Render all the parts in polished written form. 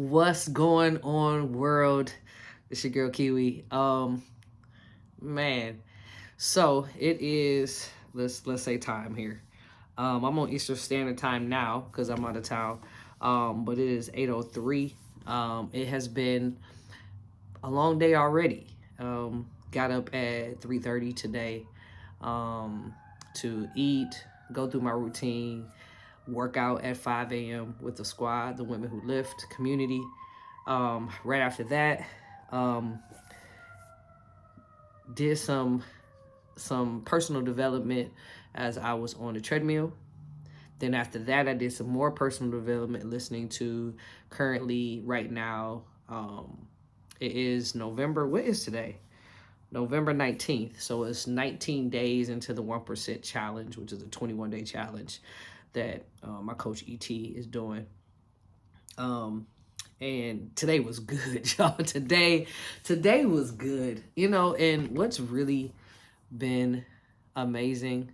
What's going on, world? It's your girl Kiwi. Man. So it is. Let's say time here. I'm on Eastern Standard Time now because I'm out of town. But it is 8:03. It has been a long day already. Got up at 3:30 today. To eat, go through my routine, work out at 5 a.m. with the squad, the Women Who Lift community. Right after that, um, did some personal development as I was on the treadmill. Then after that, I did some more personal development, listening to currently right now. It is November. What is today? November 19th. So it's 19 days into the 1% challenge, which is a 21-day challenge that my coach ET is doing. And today was good, y'all. Today was good. And what's really been amazing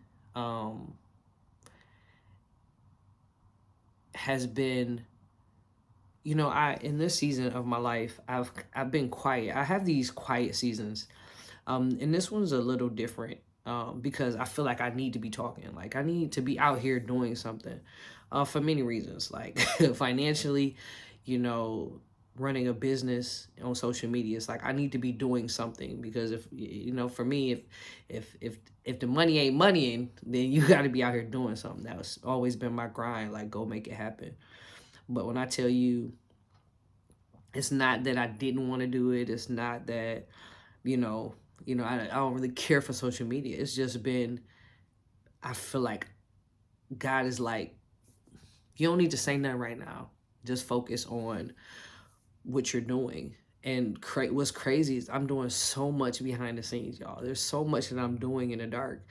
has been, I in this season of my life, I've been quiet. I have these quiet seasons. And this one's a little different because I feel like I need to be talking. Like I need to be out here doing something for many reasons, like financially, you know, running a business on social media. It's like I need to be doing something because for me, if the money ain't moneying, then you got to be out here doing something. That's always been my grind. Like go make it happen. But when I tell you, it's not that I didn't want to do it. It's not that you know, I don't really care for social media. It's just been, I feel like God is like, you don't need to say nothing right now. Just focus on what you're doing. And what's crazy is I'm doing so much behind the scenes, y'all. There's so much that I'm doing in the dark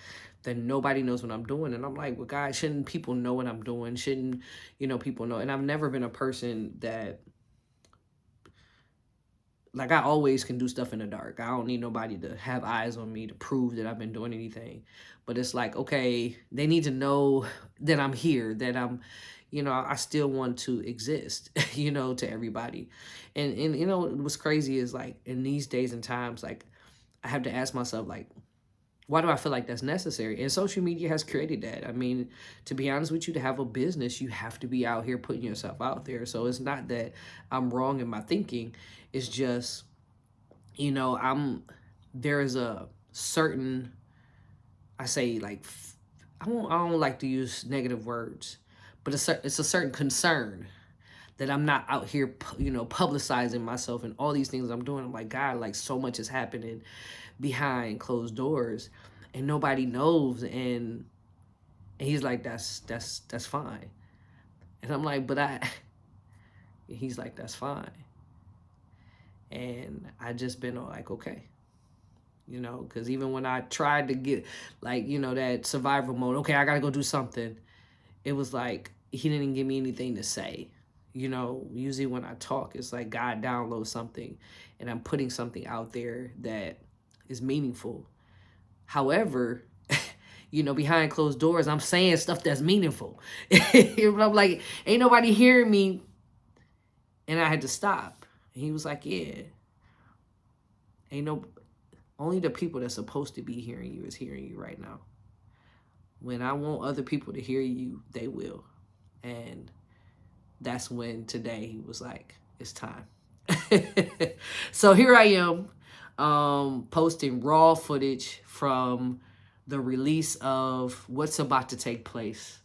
that nobody knows what I'm doing. And I'm like, well, God, shouldn't people know what I'm doing? Shouldn't, people know? And I've never been a person that like I always can do stuff in the dark. I don't need nobody to have eyes on me to prove that I've been doing anything. But it's like, okay, they need to know that I'm here, that I'm, I still want to exist, to everybody. And what's crazy is like in these days and times, like I have to ask myself, like, why do I feel like that's necessary? And social media has created that. I mean, to be honest with you, to have a business, you have to be out here putting yourself out there. So it's not that I'm wrong in my thinking. It's just, there is a certain, I say like, I don't like to use negative words, but it's a certain concern that I'm not out here, publicizing myself and all these things I'm doing. I'm like, God, like so much is happening behind closed doors and nobody knows. And he's like, that's fine. And I'm like, he's like, that's fine. And I just been like, okay, because even when I tried to get like, that survival mode, okay, I got to go do something. It was like, he didn't give me anything to say. Usually when I talk, it's like God downloads something and I'm putting something out there that is meaningful. However, behind closed doors, I'm saying stuff that's meaningful. I'm like, ain't nobody hearing me. And I had to stop. And he was like, yeah, ain't no, only the people that's supposed to be hearing you is hearing you right now. When I want other people to hear you, they will. And that's when today he was like, it's time. So here I am, posting raw footage from the release of what's about to take place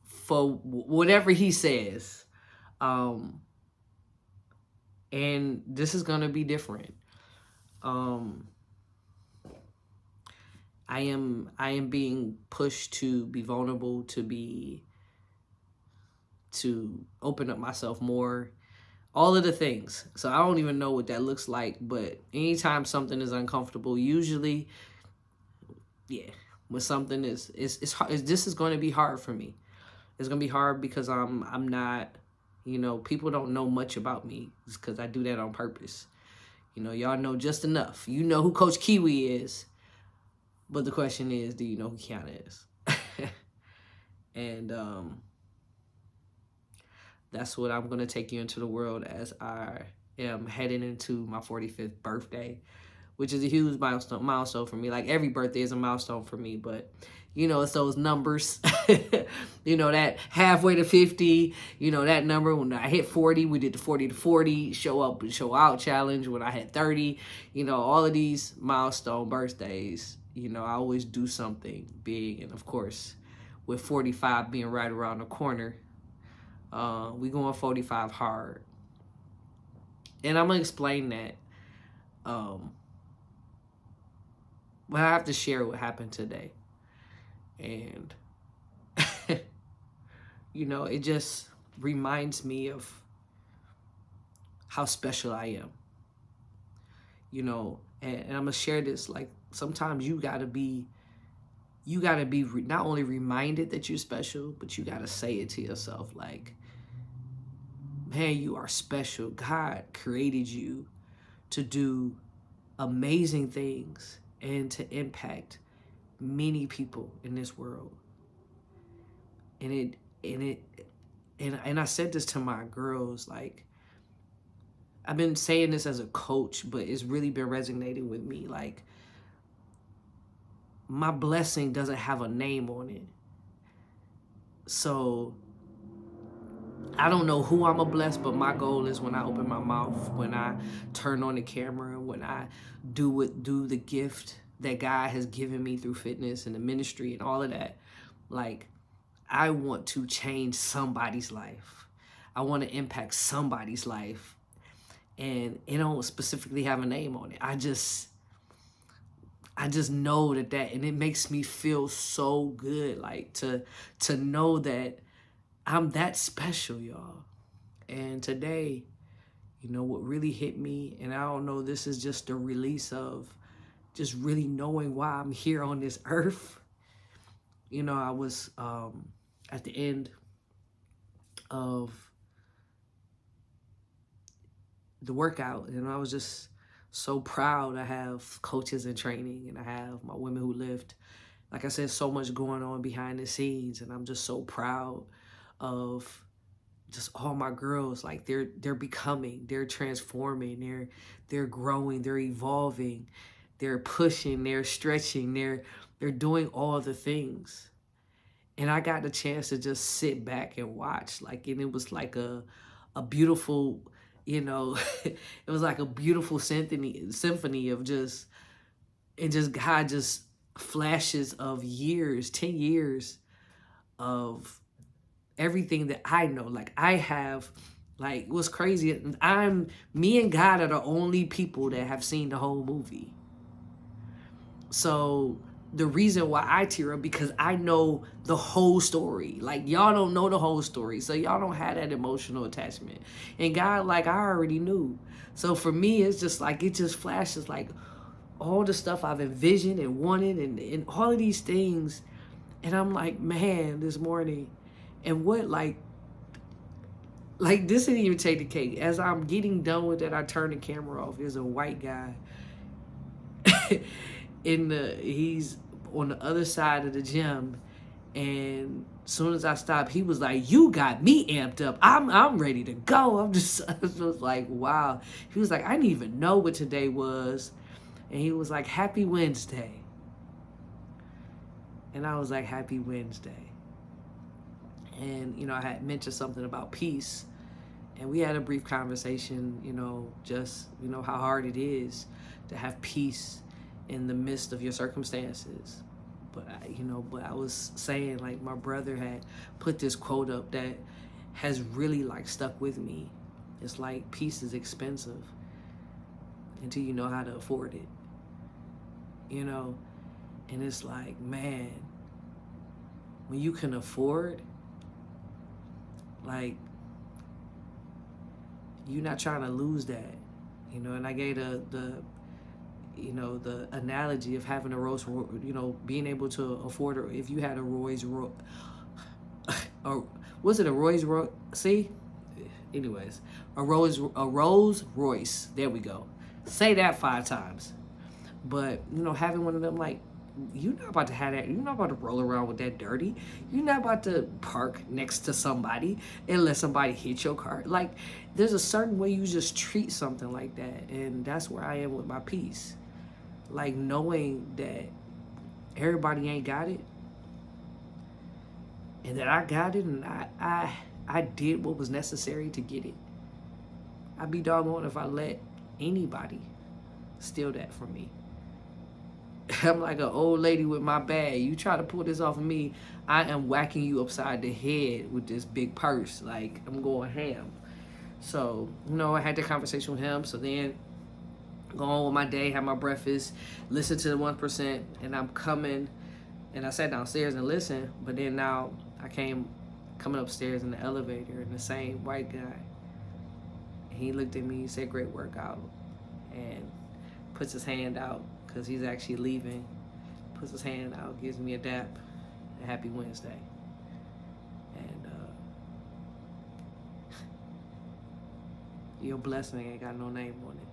for whatever he says. And this is going to be different. I am being pushed to be vulnerable, to open up myself more, all of the things. So I don't even know what that looks like, but anytime something is uncomfortable, usually, yeah, when something is hard, this is going to be hard for me. It's going to be hard because I'm not, people don't know much about me because I do that on purpose. Y'all know just enough. You know who Coach Kiwi is, but the question is, do you know who Kiana is? And That's what I'm going to take you into the world as I am heading into my 45th birthday, which is a huge milestone for me. Like every birthday is a milestone for me, but it's those numbers. That halfway to 50, that number. When I hit 40, we did the 40 to 40 show up and show out challenge. When I hit 30, all of these milestone birthdays, I always do something big. And of course, with 45 being right around the corner, we going 45 hard. And I'm gonna explain that. But I have to share what happened today. And it just reminds me of how special I am. And I'm gonna share this. Like, sometimes you gotta be not only reminded that you're special, but you gotta say it to yourself. Like, man, you are special. God created you to do amazing things and to impact many people in this world. And I said this to my girls, like, I've been saying this as a coach, but it's really been resonating with me. Like, my blessing doesn't have a name on it. So I don't know who I'm gonna bless, but my goal is when I open my mouth, when I turn on the camera, when I do the gift that God has given me through fitness and the ministry and all of that, like, I want to change somebody's life. I want to impact somebody's life. And it don't specifically have a name on it. I just know that, and it makes me feel so good, like, to know that I'm that special, y'all. And today, what really hit me, and I don't know, this is just a release of just really knowing why I'm here on this earth. I was at the end of the workout, and I was just so proud. I have coaches in training, and I have my women who lift. Like I said, so much going on behind the scenes, and I'm just so proud of just all my girls. Like, they're becoming, they're transforming, they're growing, they're evolving, they're pushing, they're stretching, they're doing all the things. And I got the chance to just sit back and watch, like, and it was like a beautiful, it was like a beautiful symphony of just God, just flashes of years, 10 years of everything that I know. Like, I have, like, what's crazy, me and God are the only people that have seen the whole movie. So the reason why I tear up, because I know the whole story. Like, y'all don't know the whole story, so y'all don't have that emotional attachment. And God, like, I already knew. So for me, it's just like, it just flashes, like, all the stuff I've envisioned and wanted, and all of these things. And I'm like, man, this morning, and what, like, this didn't even take the cake. As I'm getting done with that, I turn the camera off. There's a white guy he's on the other side of the gym, and as soon as I stopped, he was like, "You got me amped up. I'm ready to go." I was like, wow. He was like, "I didn't even know what today was," and he was like, "Happy Wednesday," and I was like, "Happy Wednesday." And I had mentioned something about peace, and we had a brief conversation. Just how hard it is to have peace in the midst of your circumstances. But I was saying, like, my brother had put this quote up that has really, like, stuck with me. It's like, peace is expensive until you know how to afford it. And it's like, man, when you can afford, like, you're not trying to lose that. And I gave the analogy of having a Rolls, being able to afford, if you had a Rolls Royce, or was it a Rolls Royce? See, anyways, a Rolls Royce. There we go. Say that 5 times. But having one of them, like, you're not about to have that. You're not about to roll around with that dirty. You're not about to park next to somebody and let somebody hit your car. Like, there's a certain way you just treat something like that, and that's where I am with my peace. Like, knowing that everybody ain't got it, and that I got it, and I did what was necessary to get it. I'd be doggone if I let anybody steal that from me. I'm like an old lady with my bag. You try to pull this off of me, I am whacking you upside the head with this big purse. Like, I'm going ham. So, I had that conversation with him. So then, go on with my day, have my breakfast, listen to the 1%, and I'm coming. And I sat downstairs and listened. But then now I coming upstairs in the elevator, and the same white guy. He looked at me, he said, "Great workout," and puts his hand out because he's actually leaving. Puts his hand out, gives me a dap, a happy Wednesday. And your blessing ain't got no name on it.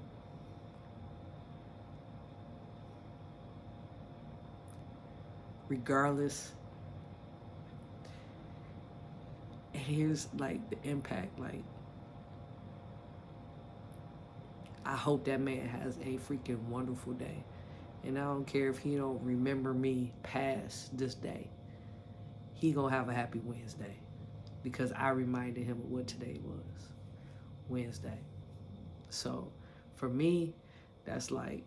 Regardless, and here's like the impact. Like, I hope that man has a freaking wonderful day. And I don't care if he don't remember me past this day. He gonna have a happy Wednesday because I reminded him of what today was, Wednesday. So for me, that's like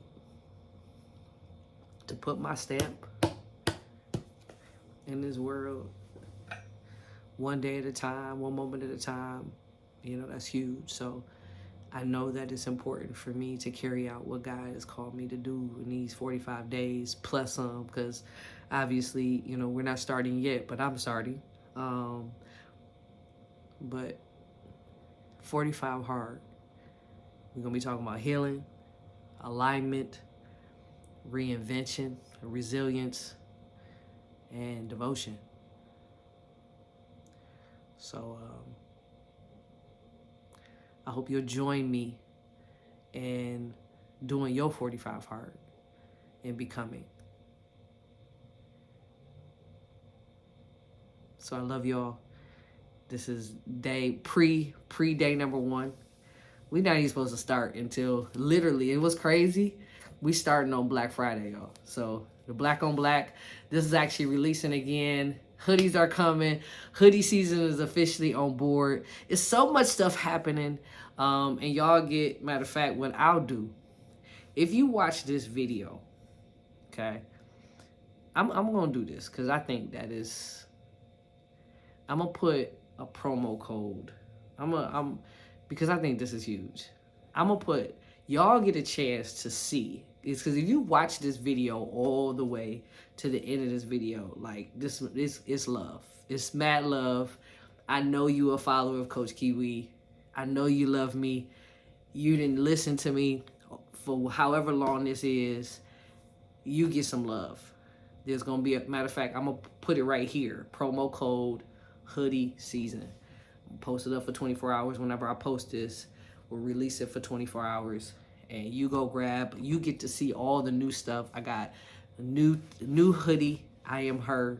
to put my stamp in this world one day at a time, one moment at a time. That's huge. So I know that it's important for me to carry out what God has called me to do in these 45 days plus some, because obviously, we're not starting yet, but I'm starting. But 45 hard. We're going to be talking about healing, alignment, reinvention, resilience, and devotion. So, I hope you'll join me in doing your 45 hard and becoming. So I love y'all. This is pre-day number 1. We're not even supposed to start until literally, it was crazy. We starting on Black Friday, y'all. So the Black on Black, this is actually releasing again. Hoodies are coming. Hoodie season is officially on board. It's so much stuff happening. And y'all get, matter of fact, what I'll do, if you watch this video, okay, I'm going to do this because I think that is, I'm going to put a promo code. Because I think this is huge. I'm going to put, y'all get a chance to see. It's because if you watch this video all the way to the end of this video, like this it's love. It's mad love. I know you a follower of Coach Kiwi. I know you love me. You didn't listen to me for however long this is. You get some love. There's going to be, matter of fact, I'm going to put it right here. Promo code hoodie season. Post it up for 24 hours. Whenever I post this, we'll release it for 24 hours. And you go grab, you get to see all the new stuff. I got a new hoodie, I Am Her.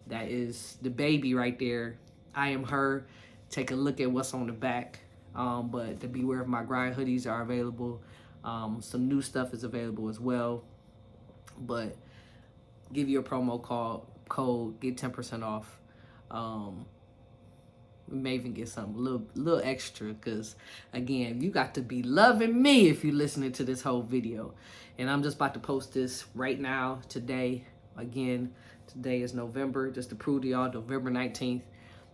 That is the baby right there. I Am Her. Take a look at what's on the back. But the Beware of My Grind hoodies are available. Some new stuff is available as well. But give you a promo code, get 10% off. We may even get something a little extra, because again, you got to be loving me if you're listening to this whole video. And I'm just about to post this right now, today. Again, today is November, just to prove to y'all, November 19th.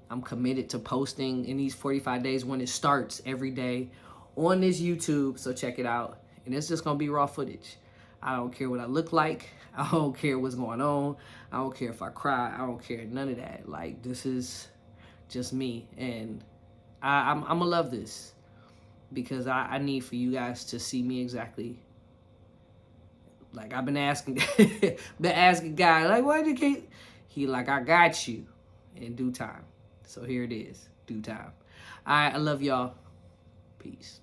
I'm committed to posting in these 45 days when it starts every day on this YouTube, so check it out. And it's just gonna be raw footage. I don't care what I look like. I don't care what's going on. I don't care if I cry. I don't care none of that. Like, this is just me, and I'm gonna love this because I need for you guys to see me exactly. Like, I've been asking God, like, why you can't? He like, I got you in due time. So here it is, due time. All right, I love y'all. Peace.